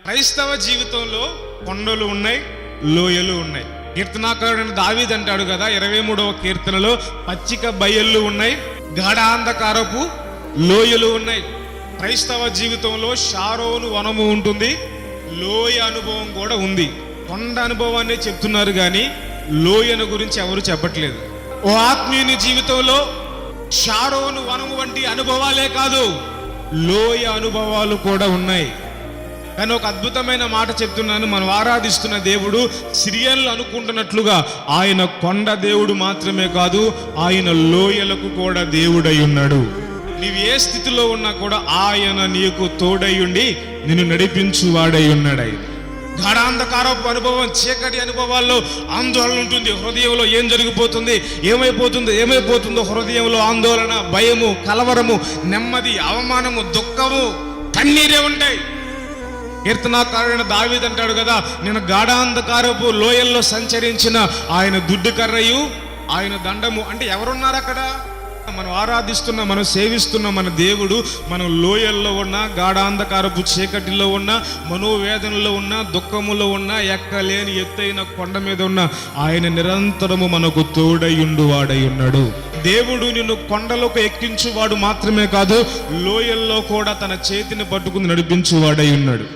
క్రైస్తవ జీవితంలో కొండలు ఉన్నాయి, లోయలు ఉన్నాయి. కీర్తనాకారుడైన దావీదు అంటాడు కదా 23వ కీర్తనలో, పచ్చిక బయళ్ళు ఉన్నాయి, గాఢాంధకారపు లోయలు ఉన్నాయి. క్రైస్తవ జీవితంలో షారోను వనము ఉంటుంది, లోయ అనుభవం కూడా ఉంది. కొండ అనుభవాన్ని చెప్తున్నారు కానీ లోయను గురించి ఎవరు చెప్పట్లేదు. ఓ ఆత్మీయుని జీవితంలో షారోను వనము వంటి అనుభవాలే కాదు, లోయ అనుభవాలు కూడా ఉన్నాయి. కానీ ఒక అద్భుతమైన మాట చెప్తున్నాను, మనం ఆరాధిస్తున్న దేవుడు సిరియన్లు అనుకుంటున్నట్లుగా ఆయన కొండ దేవుడు మాత్రమే కాదు, ఆయన లోయలకు కూడా దేవుడై ఉన్నాడు. నీవు ఏ స్థితిలో ఉన్నా కూడా ఆయన నీకు తోడై ఉండి నిన్ను నడిపించు వాడై ఉన్నాడు. ఆయన గాఢాంధకారపు అనుభవం, చీకటి అనుభవాల్లో ఆందోళన ఉంటుంది. హృదయంలో ఏం జరిగిపోతుంది, ఏమైపోతుందో హృదయంలో ఆందోళన, భయము, కలవరము, నెమ్మది, అవమానము, దుఃఖము, కన్నీరే ఉంటాయి. కీర్తనాకారుడైన దావీదు అంటాడు కదా, నేను గాఢాంధకారపు లోయల్లో సంచరించిన ఆయన దుడ్డు కర్రయు ఆయన దండము. అంటే ఎవరున్నారు అక్కడ? మనం ఆరాధిస్తున్న, మనం సేవిస్తున్న మన దేవుడు మనం లోయల్లో ఉన్నా, గాఢాంధకారపు చీకటిలో ఉన్నా, మనోవేదనలో ఉన్నా, దుఃఖములో ఉన్నా, ఎక్కలేని ఎత్తైన కొండ మీద ఉన్న ఆయన నిరంతరము మనకు తోడయుండు వాడై ఉన్నాడు. దేవుడు నిన్ను కొండలకు ఎక్కించువాడు మాత్రమే కాదు, లోయల్లో కూడా తన చేతిని పట్టుకుని నడిపించువాడై ఉన్నాడు.